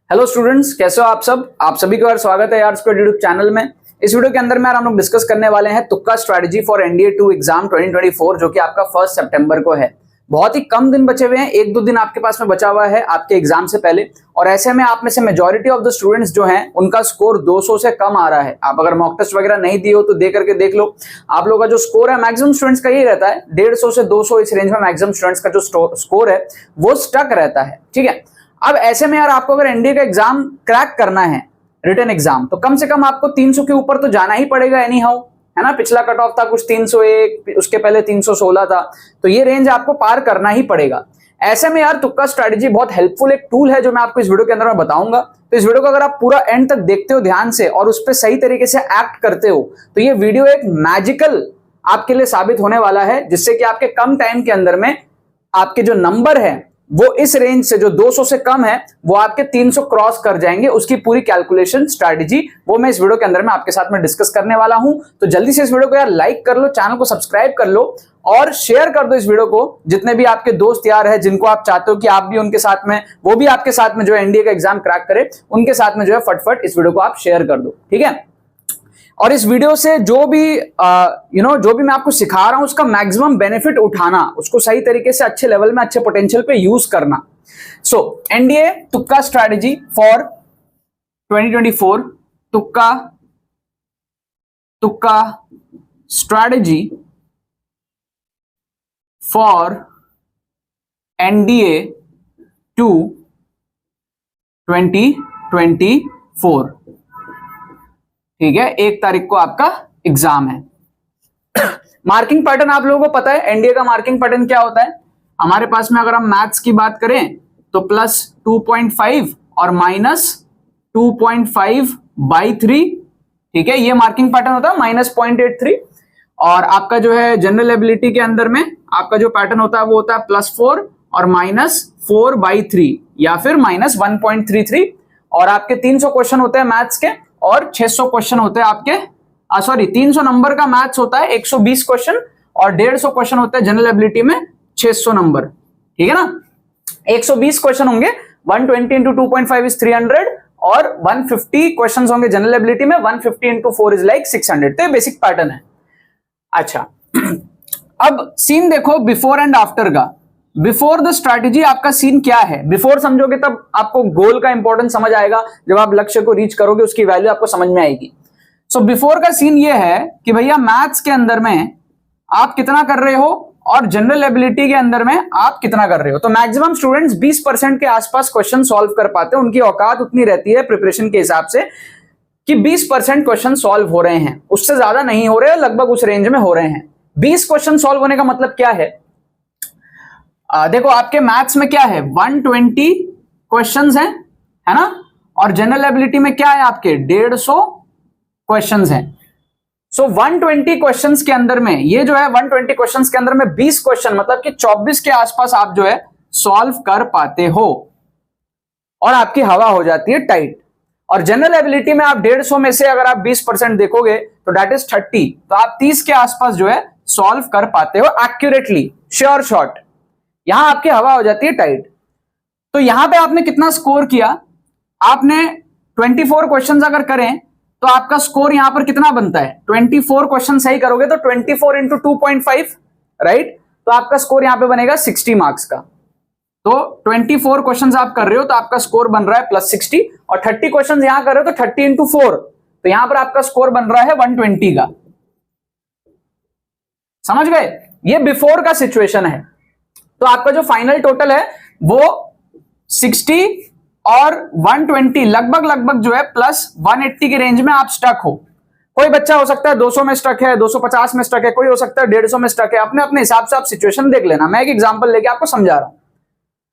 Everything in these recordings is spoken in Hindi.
हेलो स्टूडेंट्स, कैसे हो आप सब। आप सभी का स्वागत है यार स्क्वाड यूट्यूब चैनल में। इस वीडियो के अंदर में हम लोग डिस्कस करने वाले हैं तुक्का स्ट्रेटजी फॉर एनडीए 2 एग्जाम 2024 जो कि आपका 1 सितंबर को है। बहुत ही कम दिन बचे हुए हैं, 1-2 दिन आपके पास में बचा हुआ है आपके एग्जाम से पहले। और ऐसे में आप में से मेजॉरिटी ऑफ द स्टूडेंट्स जो हैं उनका स्कोर 200 से कम आ रहा है। आप अगर मॉक टेस्ट वगैरह नहीं दिए हो तो दे करके देख लो। आप लोगों का जो स्कोर है मैक्सिमम स्टूडेंट्स का यही रहता है, 150 से 200 इस रेंज में मैक्सिमम स्टूडेंट्स का जो स्कोर है वो स्टक रहता है। ठीक है, अब ऐसे में यार आपको अगर एनडीए का एग्जाम क्रैक करना है, रिटन एग्जाम, तो कम से कम आपको 300 के ऊपर तो जाना ही पड़ेगा एनी हाउ, है ना। पिछला कट ऑफ था कुछ 301, उसके पहले 316 था, तो ये रेंज आपको पार करना ही पड़ेगा। ऐसे में यार तुक्का स्ट्रेटजी बहुत हेल्पफुल एक टूल है जो मैं आपको इस वीडियो के अंदर में बताऊंगा। तो इस वीडियो को अगर आप पूरा एंड तक देखते हो ध्यान से और उस पर सही तरीके से एक्ट करते हो तो ये वीडियो एक मैजिकल आपके लिए साबित होने वाला है, जिससे कि आपके कम टाइम के अंदर में आपके जो नंबर है वो इस रेंज से जो 200 से कम है वो आपके 300 क्रॉस कर जाएंगे। उसकी पूरी कैलकुलेशन स्ट्रैटेजी वो मैं इस वीडियो के अंदर में आपके साथ में डिस्कस करने वाला हूं। तो जल्दी से इस वीडियो को यार लाइक कर लो, चैनल को सब्सक्राइब कर लो और शेयर कर दो इस वीडियो को जितने भी आपके दोस्त यार है जिनको आप चाहते हो कि आप भी उनके साथ में, वो भी आपके साथ में जो एनडीए का एग्जाम क्रैक करे, उनके साथ में जो है फटफट इस वीडियो को आप शेयर कर दो। ठीक है, और इस वीडियो से जो भी जो भी मैं आपको सिखा रहा हूं उसका मैक्सिमम बेनिफिट उठाना, उसको सही तरीके से अच्छे लेवल में अच्छे पोटेंशियल पे यूज करना। सो एनडीए तुक्का स्ट्रैटेजी फॉर 2024, तुक्का स्ट्रैटेजी फॉर एनडीए 2 2024। ठीक है, 1 तारीख को आपका एग्जाम है। मार्किंग पैटर्न आप लोगों को पता है, एनडीए का मार्किंग पैटर्न क्या होता है। हमारे पास में अगर हम मैथ्स की बात करें तो +2.5 और -2.5/3। ठीक है, ये मार्किंग पैटर्न होता है, -0.83। और आपका जो है जनरल एबिलिटी के अंदर में आपका जो पैटर्न होता है वो होता है +4 और -4/3 या फिर -1.33। और आपके 300 क्वेश्चन होते हैं मैथ्स के और 600 क्वेश्चन होते हैं आपके 300 नंबर का मैथ्स होता है 120 क्वेश्चन और 150 क्वेश्चन होते हैं जनरल एबिलिटी में 600 नंबर। ठीक है ना, 120 क्वेश्चन होंगे, 120 इंटू 2.5 इज 300 और 150 क्वेश्चन होंगे जनरल एबिलिटी में, 150 इंटू 4 इज लाइक 600। तो ये बेसिक पैटर्न है। अच्छा अब सीन देखो बिफोर एंड आफ्टर का। बिफोर द स्ट्रैटेजी आपका सीन क्या है, बिफोर समझोगे तब आपको गोल का इंपॉर्टेंस समझ आएगा, जब आप लक्ष्य को रीच करोगे उसकी वैल्यू आपको समझ में आएगी। सो बिफोर का सीन ये है कि भैया मैथ्स के अंदर में आप कितना कर रहे हो और जनरल एबिलिटी के अंदर में आप कितना कर रहे हो। तो मैक्सिमम स्टूडेंट्स 20% के आसपास क्वेश्चन सॉल्व कर पाते हैं, उनकी औकात उतनी रहती है प्रिपरेशन के हिसाब से कि 20% क्वेश्चन सॉल्व हो रहे हैं, उससे ज्यादा नहीं हो रहे, लगभग उस रेंज में हो रहे हैं। 20 क्वेश्चन सॉल्व होने का मतलब क्या है, देखो आपके मैथ्स में क्या है 120 क्वेश्चंस हैं, है ना, और जनरल एबिलिटी में क्या है आपके 150 क्वेश्चंस हैं। सो 120 क्वेश्चंस के अंदर में ये जो है 120 क्वेश्चंस के अंदर में 20 क्वेश्चन मतलब कि 24 के आसपास आप जो है सॉल्व कर पाते हो और आपकी हवा हो जाती है टाइट। और जनरल एबिलिटी में आप 150 में से अगर आप 20% देखोगे तो दैट इज 30, तो आप 30 के आसपास जो है सॉल्व कर पाते हो एक्यूरेटली, श्योर शॉट। यहां आपकी हवा हो जाती है टाइट। तो यहां पे आपने कितना स्कोर किया, आपने 24 क्वेश्चंस अगर करें तो आपका स्कोर यहां पर कितना बनता है, 24 क्वेश्चन सही करोगे तो 24 इंटू 2.5, राइट, तो आपका स्कोर यहां पे बनेगा 60 मार्क्स का। तो 24 क्वेश्चंस आप कर रहे हो तो आपका स्कोर बन रहा है +60, और 30 क्वेश्चंस यहां कर रहे हो तो 30 इंटू 4, तो यहां पर आपका स्कोर बन रहा है 120 का। समझ गए, ये बिफोर का सिचुएशन है। तो आपका जो फाइनल टोटल है वो 60 और 120 लगभग जो है +180 की रेंज में आप स्टक हो। कोई बच्चा हो सकता है 200 में स्टक है, 250 में स्टक है, कोई हो सकता है 150 में स्टक है, अपने अपने हिसाब से आप सिचुएशन देख लेना। मैं एक एग्जांपल लेके आपको समझा रहा हूं।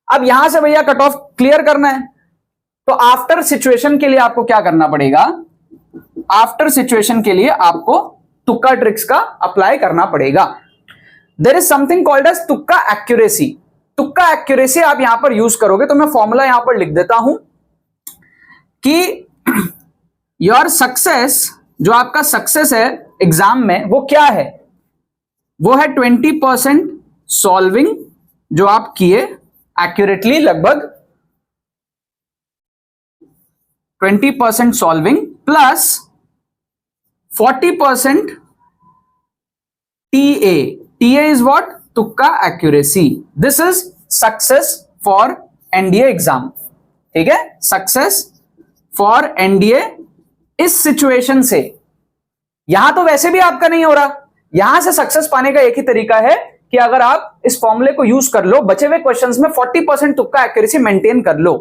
अब यहां से भैया कट ऑफ क्लियर करना है तो आफ्टर सिचुएशन के लिए आपको क्या करना पड़ेगा, आफ्टर सिचुएशन के लिए आपको तुक्का ट्रिक्स का अप्लाई करना पड़ेगा। There is something called as तुक्का एक्यूरेसी। तुक्का एक्यूरेसी आप यहां पर यूज करोगे तो मैं फॉर्मूला यहां पर लिख देता हूं कि योर सक्सेस, जो आपका सक्सेस है एग्जाम में वो क्या है, वो है 20% सॉल्विंग जो आप किए एक्यूरेटली लगभग 20% solving plus 40% TA. TA is what? तुक्का accuracy. This is success for NDA exam. ठीक है, सक्सेस फॉर एनडीए. इस सिचुएशन से यहां तो वैसे भी आपका नहीं हो रहा, यहां से सक्सेस पाने का एक ही तरीका है कि अगर आप इस फॉर्मूले को यूज कर लो, बचे हुए क्वेश्चंस में 40% तुक्का एक्यूरेसी मेंटेन कर लो.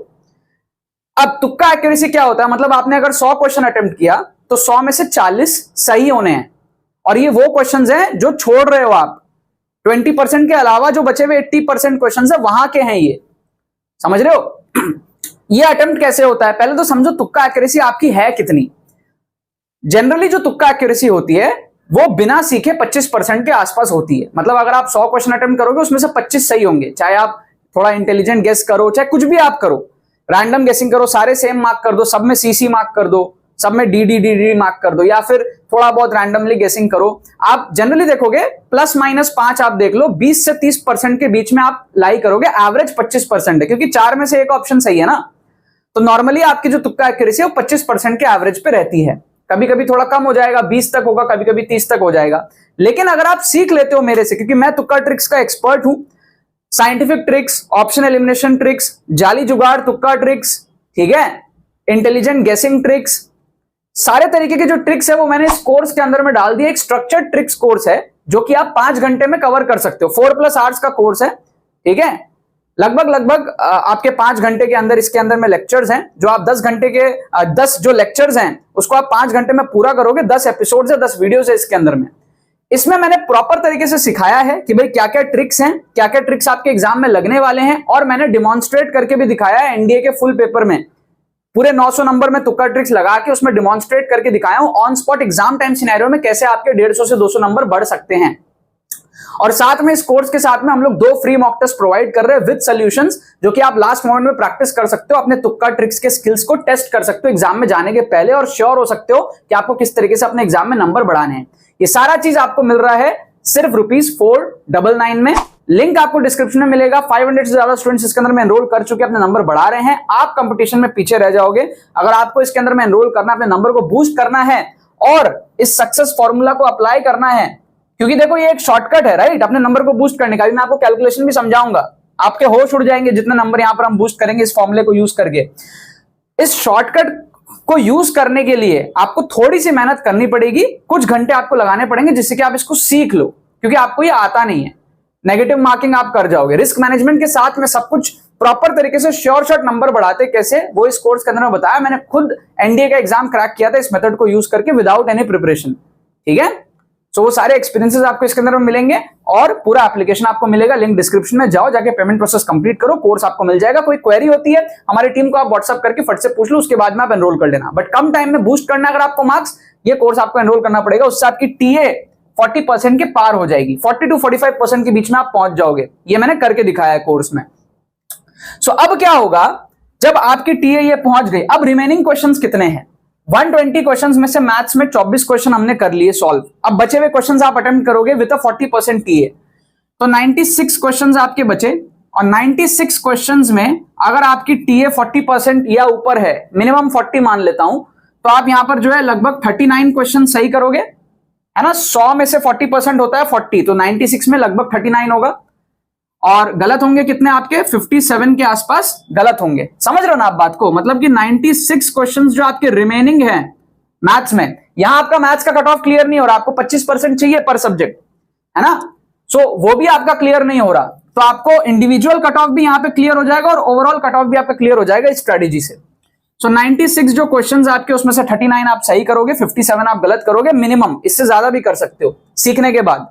अब तुक्का एक्यूरेसी क्या होता है? मतलब आपने अगर 100 क्वेश्चन अटेम्प्ट किया तो 100 में से 40 सही होने हैं, और ये वो क्वेश्चंस हैं जो छोड़ रहे हो आप. 20% के अलावा जो बचे हुए 80% क्वेश्चंस है वहां के हैं ये. समझ रहे हो? ये अटेम्प्ट कैसे होता है? पहले तो समझो तुक्का एक्यूरेसी आपकी है कितनी. जनरली जो तुक्का एक्यूरेसी होती है वो बिना सीखे 25% के आसपास होती है. मतलब अगर आप 100 क्वेश्चन अटेम्प्ट करोगे उसमें से 25 सही होंगे, चाहे आप थोड़ा इंटेलिजेंट गेस करो, चाहे कुछ भी आप करो, रैंडम गेसिंग करो, सारे सेम मार्क कर दो, सब में सीसी मार्क कर दो, सब में डी मार्क कर दो, या फिर थोड़ा बहुत रैंडमली गेसिंग करो. आप जनरली देखोगे प्लस माइनस 5 आप देख लो, 20 से 30% के बीच में आप लाई करोगे. एवरेज 25% है क्योंकि 4 में से एक ऑप्शन सही है ना. तो नॉर्मली आपकी जो तुक्का एक्यूरेसी है वो 25% के एवरेज पे रहती है. कभी कभी थोड़ा कम हो जाएगा, 20 तक होगा, कभी कभी 30 तक हो जाएगा. लेकिन अगर आप सीख लेते हो मेरे से, क्योंकि मैं तुक्का ट्रिक्स का एक्सपर्ट हूं, scientific tricks, option elimination tricks, जाली जुगाड़ तुक्का ट्रिक्स, ठीक है, इंटेलिजेंट गेसिंग ट्रिक्स, सारे तरीके के जो ट्रिक्स है वो मैंने इस कोर्स के अंदर में डाल दिया. एक स्ट्रक्चर्ड ट्रिक्स कोर्स है जो कि आप 5 घंटे में कवर कर सकते हो. 4+ आवर्स का कोर्स है. ठीक है, लगभग आपके 5 घंटे के अंदर इसके अंदर में लेक्चर्स हैं, जो आप 10 घंटे के 10 जो लेक्चर्स हैं उसको आप 5 घंटे में पूरा करोगे. 10 एपिसोड्स है, 10 वीडियोस है इसके अंदर में. इसमें मैंने प्रॉपर तरीके से सिखाया है कि भाई क्या क्या ट्रिक्स हैं, क्या क्या ट्रिक्स आपके एग्जाम में लगने वाले हैं, और मैंने डिमॉन्स्ट्रेट करके भी दिखाया है. एनडीए के फुल पेपर में पूरे 900 नंबर में तुक्का ट्रिक्स लगा के उसमें डिमॉन्स्ट्रेट करके दिखाया हूं on spot exam time scenario में कैसे आपके 150 से 200 नंबर बढ़ सकते हैं. और साथ में इस कोर्स के साथ में हम लोग 2 फ्री मॉक टेस्ट प्रोवाइड कर रहे हैं विद सॉल्यूशंस, जो कि आप लास्ट मोमेंट में प्रैक्टिस कर सकते हो, अपने तुक्का ट्रिक्स के स्किल्स को टेस्ट कर सकते हो एग्जाम में जाने के पहले, और श्योर हो सकते हो कि आपको किस तरीके से अपने एग्जाम में नंबर बढ़ाने हैं. ये सारा चीज आपको मिल रहा है सिर्फ ₹499 में. लिंक आपको डिस्क्रिप्शन में मिलेगा. 500 से ज्यादा स्टूडेंट्स इसके अंदर में एनरोल कर चुके अपने नंबर बढ़ा रहे हैं. आप कंपटीशन में पीछे रह जाओगे. अगर आपको इसके अंदर में एनरोल करना, अपने नंबर को बूस्ट करना है और इस सक्सेस फॉर्मूला को अप्लाई करना है, क्योंकि देखो ये एक शॉर्टकट है, राइट, अपने नंबर को बूस्ट करने का. मैं आपको कैलकुलेशन भी समझाऊंगा, आपके होश उड़ जाएंगे जितने नंबर यहां पर हम बूस्ट करेंगे इस फॉर्मूले को यूज करके. इस शॉर्टकट को यूज करने के लिए आपको थोड़ी सी मेहनत करनी पड़ेगी, कुछ घंटे आपको लगाने पड़ेंगे जिससे कि आप इसको सीख लो, क्योंकि आपको ये आता नहीं है. नेगेटिव मार्किंग आप कर जाओगे. रिस्क मैनेजमेंट के साथ में सब कुछ प्रॉपर तरीके से श्योर शॉट नंबर बढ़ाते कैसे, वो इस कोर्स के अंदर में बताया. मैंने खुद एनडीए का एग्जाम क्रैक किया था इस मेथड को यूज करके विदाउट एनी प्रिपरेशन. ठीक है, तो वो सारे एक्सपीरियंसेस आपको इसके अंदर में मिलेंगे और पूरा एप्लीकेशन आपको मिलेगा. लिंक डिस्क्रिप्शन में जाओ, जाके पेमेंट प्रोसेस कंप्लीट करो, कोर्स आपको मिल जाएगा. कोई क्वेरी होती है हमारी टीम को आप व्हाट्सएप करके फट से पूछ लो, उसके बाद में आप एनरोल कर लेना. बट कम टाइम में बूस्ट करना अगर आपको मार्क्स, ये कोर्स आपको एनरोल करना पड़ेगा. उससे आपकी टीए 40% के पार हो जाएगी. 40 to 45% के बीच में आप पहुंच जाओगे. ये मैंने करके दिखाया है कोर्स में. सो अब क्या होगा जब आपकी टीए ये पहुंच गई. अब रिमेनिंग क्वेश्चंस कितने हैं? 120 क्वेश्चंस में से मैथ्स में 24 क्वेश्चन हमने कर लिए सॉल्व. अब बचे हुए क्वेश्चंस आप अटेम्प्ट करोगे विद 40% टीए, तो 96 क्वेश्चंस आपके बचे. और 96 क्वेश्चंस में अगर आपकी टीए 40% या ऊपर है, मिनिमम 40 मान लेता हूं, तो आप यहां पर जो है लगभग 39 क्वेश्चन सही करोगे, है ना. 100 में से 40% होता है 40, तो 96 में लगभग 39 होगा. और गलत होंगे कितने आपके? 57 के आसपास गलत होंगे. समझ रहे हो ना आप बात को? मतलब कि 96 क्वेश्चंस जो आपके रिमेनिंग हैं मैथ्स में, यहां आपका मैथ्स का कट ऑफ क्लियर नहीं हो रहा. आपको 25% चाहिए पर सब्जेक्ट, है ना. सो वो भी आपका क्लियर नहीं हो रहा, तो आपको इंडिविजुअल कट ऑफ भी यहां पे क्लियर हो जाएगा और ओवरऑल कट ऑफ भी आपका क्लियर हो जाएगा इस स्ट्रेटेजी से. सो 96 जो क्वेश्चंस आपके, उसमें से 39 आप सही करोगे, 57 आप गलत करोगे मिनिमम. इससे ज्यादा भी कर सकते हो सीखने के बाद.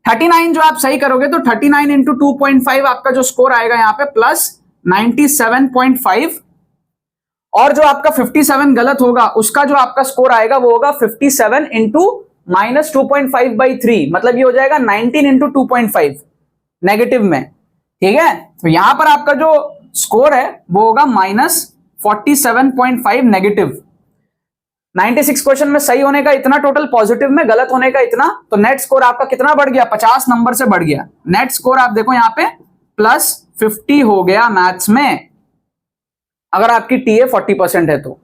39 जो आप सही करोगे तो 39 इंटू 2.5 आपका जो स्कोर आएगा यहां पे प्लस 97.5, और जो आपका 57 गलत होगा उसका जो आपका स्कोर आएगा वो होगा 57 इंटू माइनस 2.5/3, मतलब ये हो जाएगा 19 इंटू 2.5 नेगेटिव में. ठीक है, तो यहां पर आपका जो स्कोर है वो होगा -47.5 नेगेटिव. 96 क्वेश्चन में सही होने का इतना, टोटल पॉजिटिव में गलत होने का इतना, तो नेट स्कोर आपका कितना बढ़ गया? 50 नंबर से बढ़ गया. नेट स्कोर आप देखो यहां पे +50 हो गया मैथ्स में. अगर आपकी टीए 40% है तो।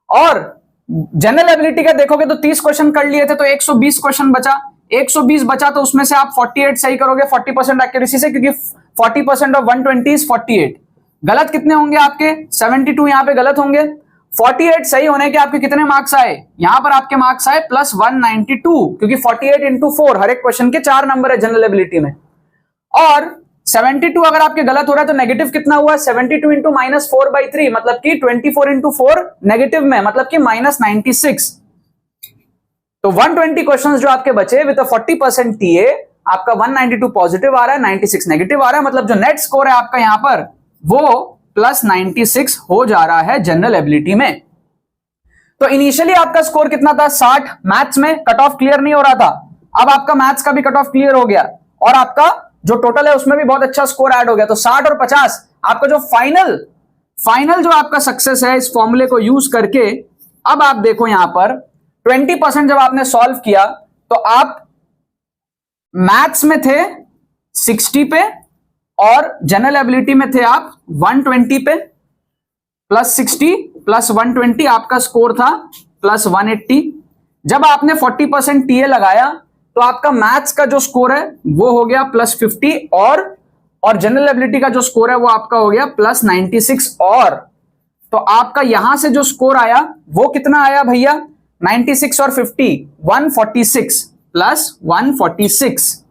और जनरल एबिलिटी का देखोगे तो 30 क्वेश्चन कर लिए थे तो 120 क्वेश्चन बचा, 120 बचा तो उसमें से आप 48 सही करोगे 40% एक्यूरेसी से, क्योंकि 40% ऑफ 120 इज 48। गलत कितने होंगे आपके? 72 यहां पे गलत होंगे। 48 सही होने के आपके कितने मार्क्स आए? यहां पर आपके मार्क्स आए +192, क्योंकि 48 इंटू 4 हर एक क्वेश्चन के 4 नंबर है जनरल एबिलिटी में। और 72 अगर आपके गलत हो रहा है तो नेगेटिव कितना हुआ? 72 इंटू -4/3, मतलब कि 24 इंटू 4 नेगेटिव में, मतलब कि -96। तो 120 क्वेश्चंस जो आपके बचे विद 40% टीए, आपका 192 पॉजिटिव आ रहा है, 96 नेगेटिव आ रहा है, मतलब जो नेट स्कोर है आपका यहां पर वो +96 हो जा रहा है जनरल एबिलिटी में। तो इनिशियली आपका स्कोर कितना था? 60 मैथ्स में, कट ऑफ क्लियर नहीं हो रहा था। अब आपका मैथ्स का भी कट ऑफ क्लियर हो गया और आपका जो टोटल है उसमें भी बहुत अच्छा स्कोर ऐड हो गया। तो 60 और 50 आपका जो फाइनल जो आपका सक्सेस है इस फॉर्मूले को यूज करके। अब आप देखो यहां पर 20% जब आपने सॉल्व किया तो आप मैथ्स में थे 60 पे और जनरल एबिलिटी में थे आप 120 पे। +60 +120 आपका स्कोर था +180। जब आपने 40% टीए लगाया तो आपका मैथ्स का जो स्कोर है वो हो गया +50 और जनरल एबिलिटी का जो स्कोर है वो आपका हो गया +96। और तो आपका यहां से जो स्कोर आया वो कितना आया भैया? 96 और 50 146 +146,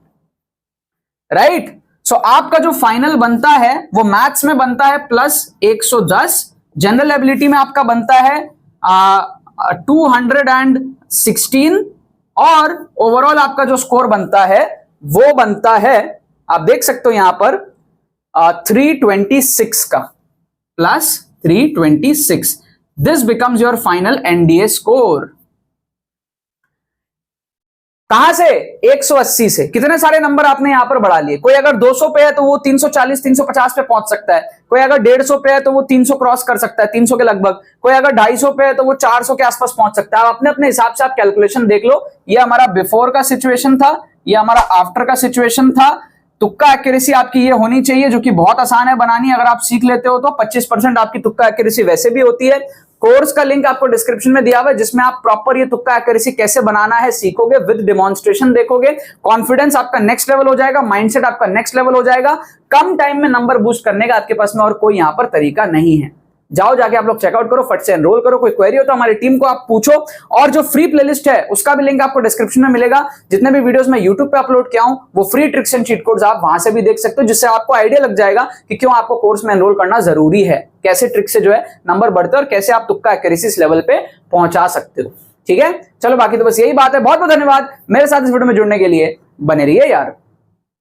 राइट। सो आपका जो फाइनल बनता है वो मैथ्स में बनता है +110, जनरल एबिलिटी में आपका बनता है 216 और ओवरऑल आपका जो स्कोर बनता है वो बनता है, आप देख सकते हो यहां पर 326 का, +326। This becomes your final NDA score. कहां से? 180 से। कितने सारे नंबर आपने यहां पर बढ़ा लिए। कोई अगर 200 पे है तो वो 340 350 पे पहुंच सकता है, कोई अगर 150 पे है तो वो 300 क्रॉस कर सकता है, 300 के लगभग, कोई अगर 250 पे है तो वो 400 के आसपास पहुंच सकता है। आप अपने अपने हिसाब से आप कैलकुलेशन देख लो। ये हमारा बिफोर का सिचुएशन था, ये हमारा आफ्टर का सिचुएशन था। तुक्का एक्यूरेसी आपकी ये होनी चाहिए जो कि बहुत आसान है बनानी। अगर आप सीख लेते हो तो 25% आपकी तुक्का एक्यूरेसी वैसे भी होती है। कोर्स का लिंक आपको डिस्क्रिप्शन में दिया हुआ है जिसमें आप प्रॉपर ये तुक्का एक्यूरेसी कैसे बनाना है सीखोगे, विद डेमोन्स्ट्रेशन देखोगे। कॉन्फिडेंस आपका नेक्स्ट लेवल हो जाएगा, माइंडसेट आपका नेक्स्ट लेवल हो जाएगा। कम टाइम में नंबर बूस्ट करने का आपके पास में और कोई यहां पर तरीका नहीं है। जाओ जाके आप लोग चेकआउट करो, फट से एनरोल करो। कोई क्वेरी हो तो हमारी टीम को आप पूछो। और जो फ्री प्लेलिस्ट है उसका भी लिंक आपको डिस्क्रिप्शन में मिलेगा। जितने भी वीडियोस मैं यूट्यूब पे अपलोड किया हूं वो free tricks and cheat codes आप वहां से भी देख सकते हो, जिससे आपको आइडिया लग जाएगा कि क्यों आपको कोर्स में एनरोल करना जरूरी है, कैसे ट्रिक से जो है नंबर बढ़ते और कैसे आप तुक्का एक्यूरेसी इस लेवल पे पहुंचा सकते हो। ठीक है, चलो बाकी तो बस यही बात है। बहुत बहुत धन्यवाद मेरे साथ इस वीडियो में जुड़ने के लिए। बने रहिए यार।